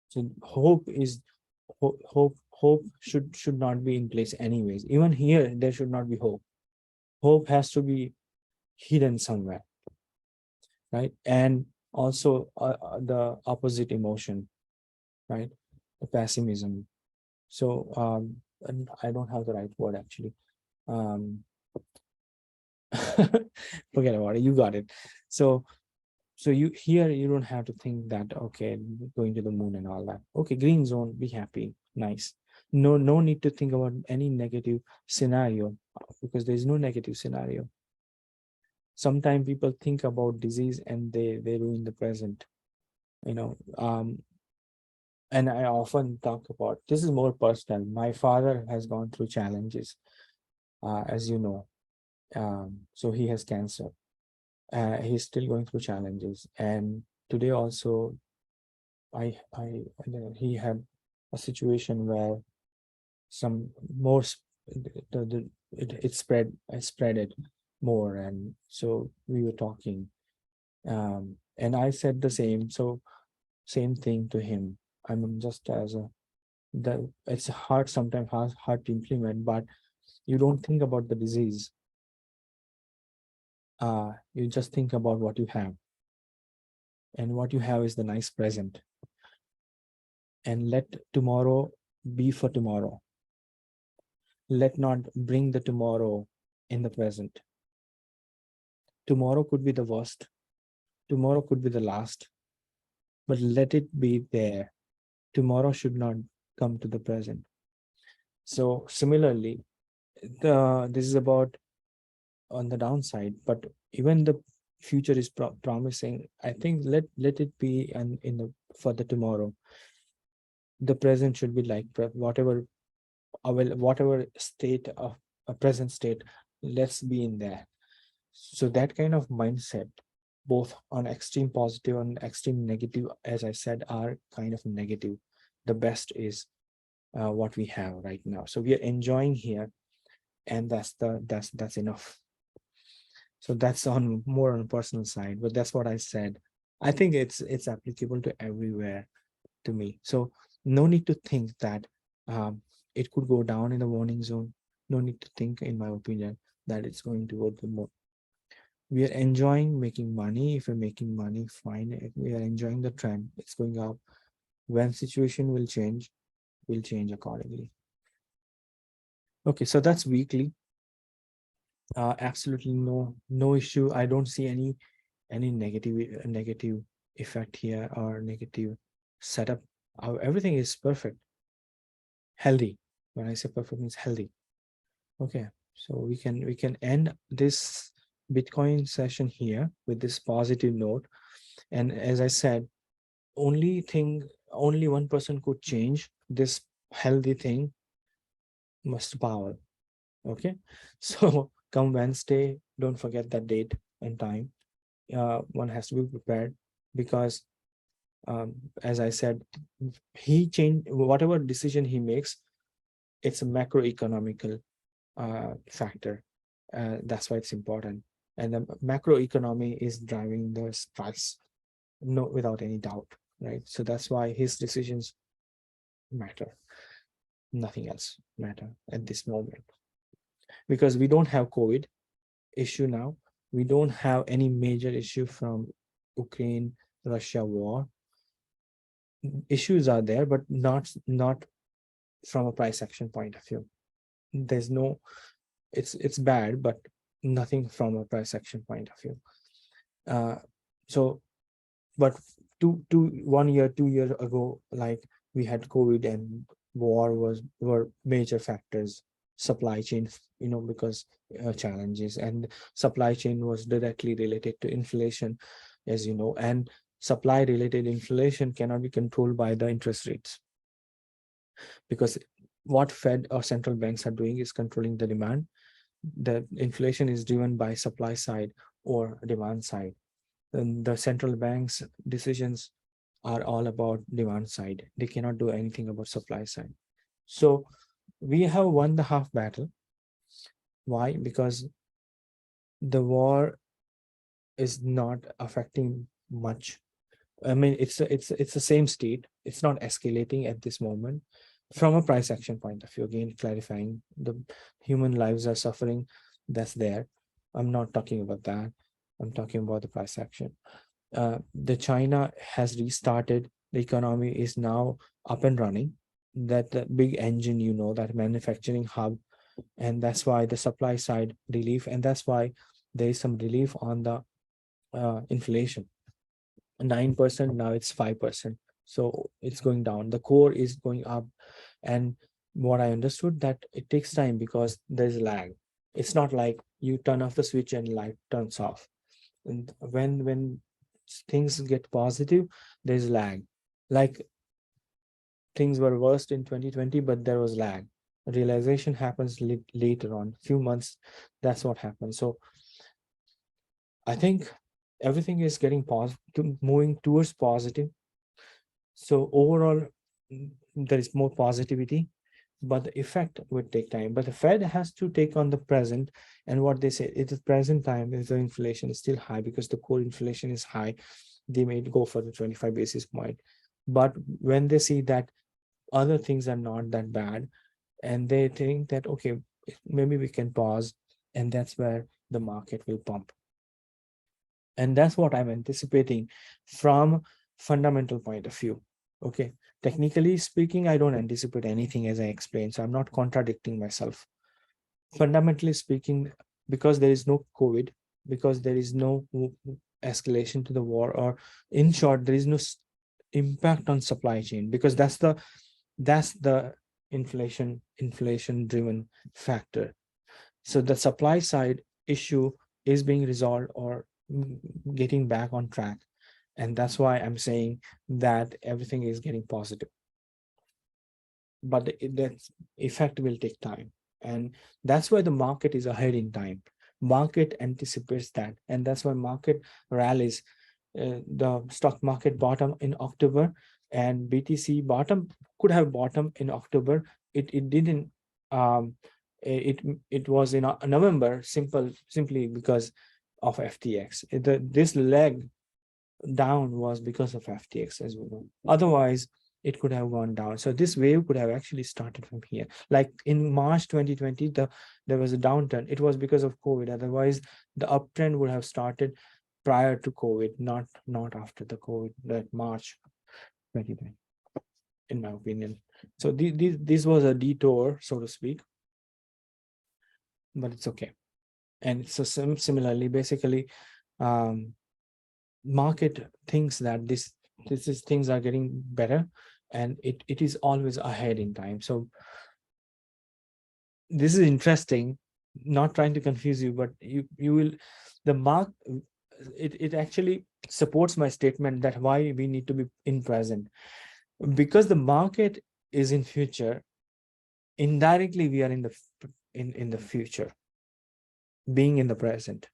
A: So hope should not be in place anyways. Even here, there should not be hope. Hope has to be hidden somewhere, right? And also the opposite emotion, right? The pessimism. So and I don't have the right word actually. Um, Forget about it. You got it. So you here, you don't have to think that, okay, going to the moon and all that. Okay, green zone, be happy, nice. No need to think about any negative scenario, because there's no negative scenario. Sometimes people think about disease and they ruin the present, you know. And I often talk about, this is more personal. My father has gone through challenges, as you know. So he has cancer. He's still going through challenges, and today also he had a situation where some more it spread it more, and so we were talking, and I said the same, so same thing to him. I'm just as a the it's hard, sometimes hard to implement, but you don't think about the disease. You just think about what you have, and what you have is the nice present, and let tomorrow be for tomorrow. Let not bring the tomorrow in the present. Tomorrow could be the worst, tomorrow could be the last, but let it be there. Tomorrow should not come to the present. So similarly, this is about on the downside, but even the future is promising. I think let it be, and in the for the tomorrow, the present should be like whatever whatever state of a present state, let's be in there. So that kind of mindset, both on extreme positive and extreme negative, as I said, are kind of negative. The best is what we have right now. So we are enjoying here, and that's enough. So that's on more on personal side, but that's what I said. I think it's applicable to everywhere to me. So no need to think that it could go down in the warning zone. No need to think, in my opinion, that it's going to go to more. We are enjoying making money. If we're making money, fine. If we are enjoying the trend, it's going up. When situation will change, we'll change accordingly. Okay, so that's weekly. Absolutely no issue. I don't see any negative effect here or negative setup. Everything is perfect, healthy. When I say perfect, means healthy. Okay, so we can end this Bitcoin session here with this positive note. And as I said, only one person could change this healthy thing, must power. Okay, so come Wednesday, don't forget that date and time. One has to be prepared, because as I said, he changed whatever decision he makes, it's a macroeconomical factor. That's why it's important. And the macroeconomy is driving the price, no, without any doubt, right? So that's why his decisions matter. Nothing else matter at this moment, because we don't have COVID issue now. We don't have any major issue from Ukraine, Russia war. Issues are there, but not from a price action point of view. There's no, it's bad, but nothing from a price action point of view. Uh, so, but 1 year, 2 years ago, like we had COVID and war were major factors. supply chain, because challenges, and supply chain was directly related to inflation, as you know, and supply related inflation cannot be controlled by the interest rates, because what Fed or central banks are doing is controlling the demand. The inflation is driven by supply side or demand side, and the central banks decisions are all about demand side. They cannot do anything about supply side. So we have won the half battle. Why? Because the war is not affecting much. I mean, it's the same state. It's not escalating at this moment. From a price action point of view, again clarifying, the human lives are suffering. That's there. I'm not talking about that. I'm talking about the price action. The China has restarted. The economy is now up and running. That big engine, that manufacturing hub, and that's why the supply side relief, and that's why there is some relief on the inflation. 9%, now it's 5%, so it's going down. The core is going up, and what I understood, that it takes time because there's lag. It's not like you turn off the switch and light turns off. And when things get positive, there's lag. Like, things were worst in 2020, but there was lag. Realization happens later on, few months. That's what happens. So I think everything is getting positive, moving towards positive. So overall, there is more positivity, but the effect would take time. But the Fed has to take on the present, and what they say, it is present time is the inflation is still high because the core inflation is high. They may go for the 25 basis point. But when they see that other things are not that bad, and they think that, okay, maybe we can pause, and that's where the market will pump. And that's what I'm anticipating from fundamental point of view. Okay, technically speaking, I don't anticipate anything, as I explained, so I'm not contradicting myself. Fundamentally speaking, because there is no COVID, because there is no escalation to the war, or in short, there is no impact on supply chain, because that's the inflation driven factor. So the supply side issue is being resolved, or getting back on track. And that's why I'm saying that everything is getting positive. But that effect will take time. And that's why the market is ahead in time. Market anticipates that. And that's why market rallies. The stock market bottom in October, and BTC could have bottom in October. It didn't. It was in November, simply because of FTX. This leg down was because of FTX, as we know. Otherwise, it could have gone down. So this wave could have actually started from here. Like in March 2020, there was a downturn. It was because of COVID. Otherwise, the uptrend would have started prior to COVID, not after the COVID, that March 2020, in my opinion. So this was a detour, so to speak, but it's okay. And so similarly, basically, market thinks that this is things are getting better, and it is always ahead in time. So this is interesting, not trying to confuse you, but you will, the mark, it actually supports my statement that why we need to be in present, because the market is in future. Indirectly, we are in the future. Being in the present,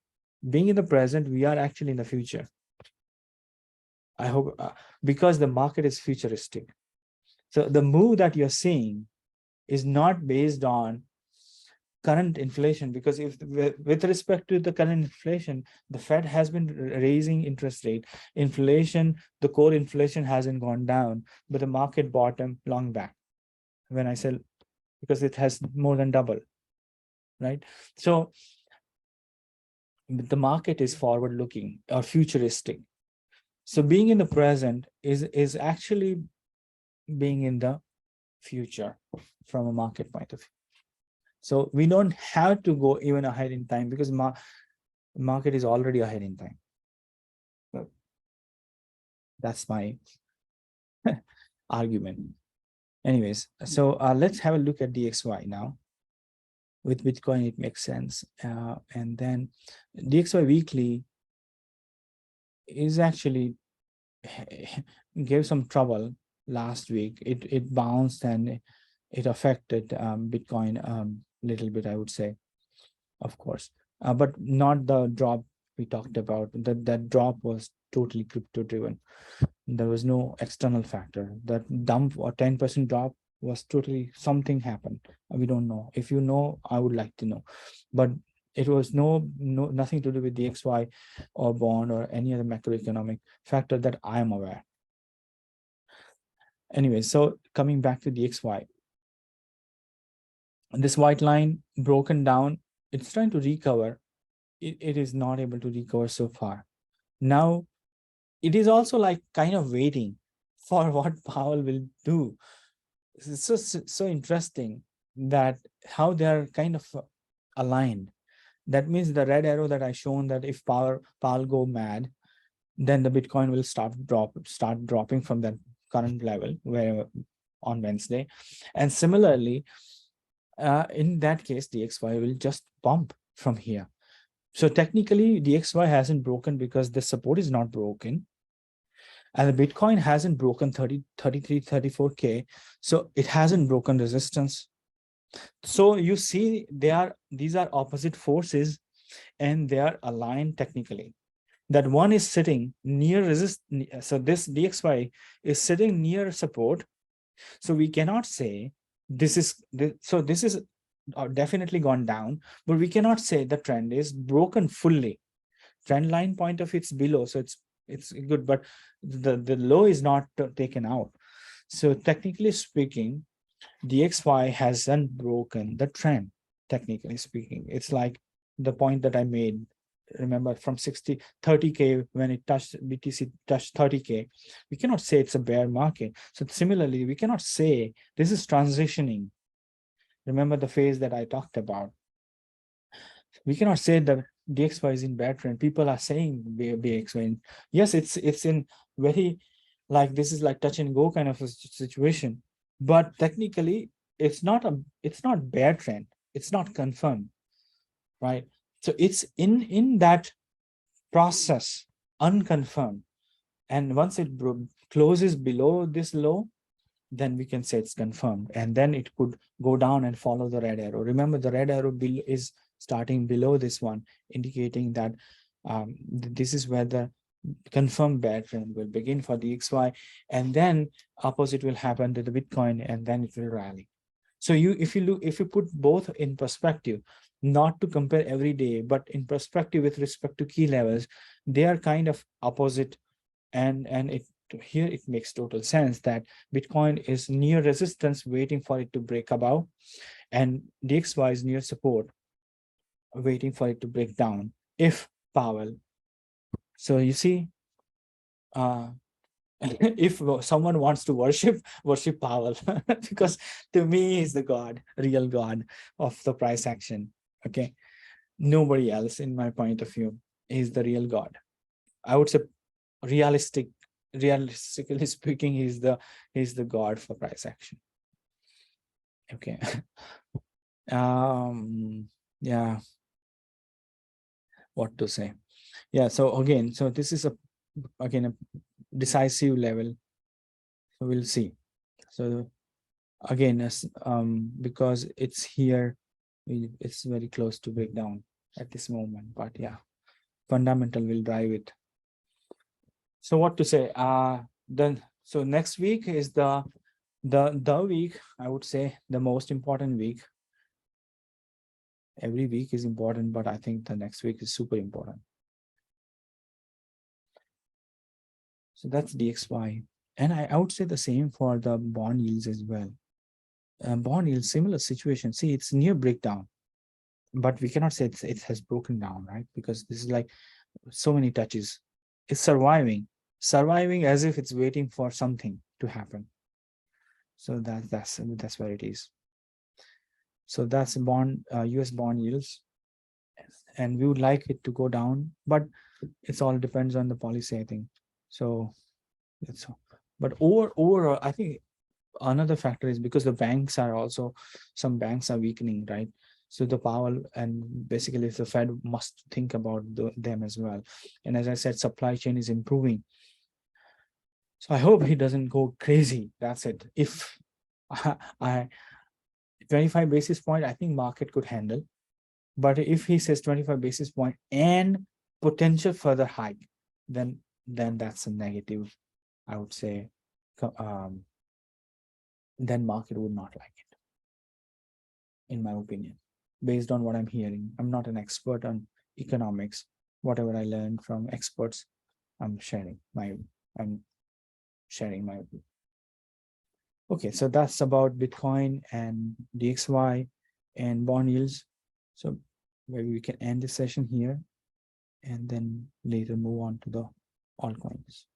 A: we are actually in the future. I hope, because the market is futuristic. So the move that you're seeing is not based on current inflation, because if with respect to the current inflation, the Fed has been raising interest rate. Inflation, the core inflation hasn't gone down, but the market bottom long back. When I say, because it has more than double, right? So the market is forward looking or futuristic. So being in the present is actually being in the future from a market point of view. So we don't have to go even ahead in time, because market is already ahead in time. So that's my argument. Anyways, so let's have a look at DXY now. with Bitcoin, it makes sense. And then DXY weekly is actually gave some trouble last week. It bounced and it affected Bitcoin little bit, I would say, of course, but not the drop we talked about. That drop was totally crypto driven. There was no external factor. That dump or 10% drop was totally something happened. We don't know. If you know, I would like to know. But it was nothing to do with the XY or bond or any other macroeconomic factor that I am aware. Anyway, so coming back to the XY, this white line broken down, it's trying to recover. It is not able to recover so far. Now, it is also like kind of waiting for what Powell will do. It's so interesting that how they are kind of aligned. That means the red arrow that I shown, that if Powell go mad, then the Bitcoin will start dropping from that current level where on Wednesday. And similarly, in that case, DXY will just bump from here. So technically, DXY hasn't broken because the support is not broken. And the Bitcoin hasn't broken 33, 34K. So it hasn't broken resistance. So you see, these are opposite forces and they are aligned technically. That one is sitting near resistance. So this DXY is sitting near support. So we cannot say this is definitely gone down, but we cannot say the trend is broken fully. Trend line point of it's below, so it's good, but the low is not taken out. So technically speaking, DXY hasn't broken the trend. Technically speaking, it's like the point that I made. Remember, from 30K, when it touched, BTC touched 30K, we cannot say it's a bear market. So similarly, we cannot say this is transitioning. Remember the phase that I talked about. We cannot say that DXY is in bad trend. People are saying DXY. Yes, it's in very, like, this is like touch and go kind of a situation. But technically, it's not bad trend. It's not confirmed, right? So it's in that process, unconfirmed. And once it closes below this low, then we can say it's confirmed. And then it could go down and follow the red arrow. Remember, the red arrow is starting below this one, indicating that this is where the confirmed bear trend will begin for the XY. And then opposite will happen to the Bitcoin, and then it will rally. So if you put both in perspective, not to compare every day, but in perspective with respect to key levels, they are kind of opposite. And here it makes total sense that Bitcoin is near resistance, waiting for it to break above, and DXY is near support, waiting for it to break down if Powell. So you see, if someone wants to worship Powell, because to me he's the god, real god of the price action. Okay, nobody else, in my point of view, is the real god. I would say realistically speaking, he's the god for price action. Okay. Yeah, what to say? Yeah, so again, so this is a decisive level. So we'll see. So again, as because it's here, it's very close to breakdown at this moment, but yeah, fundamental will drive it. So what to say? Then so next week is the week, I would say, the most important week. Every week is important, but I think the next week is super important. So that's DXY. And I would say the same for the bond yields as well. Bond yields, similar situation. See, it's near breakdown, but we cannot say it has broken down, right? Because this is like so many touches. It's surviving as if it's waiting for something to happen. So that's where it is. So that's bond, US bond yields. And we would like it to go down, but it's all depends on the policy, I think. So that's all. But overall, I think another factor is because the banks are also, some banks are weakening, right? So the Powell and basically the Fed must think about them as well. And as I said, supply chain is improving. So I hope he doesn't go crazy. That's it. If I 25 basis point, I think market could handle. But if he says 25 basis point and potential further hike, then that's a negative, I would say. Then market would not like it, in my opinion, based on what I'm hearing. I'm not an expert on economics. Whatever I learned from experts, I'm sharing my I'm sharing my view. Okay, so that's about Bitcoin and DXY and bond yields. So maybe we can end the session here and then later move on to the altcoins.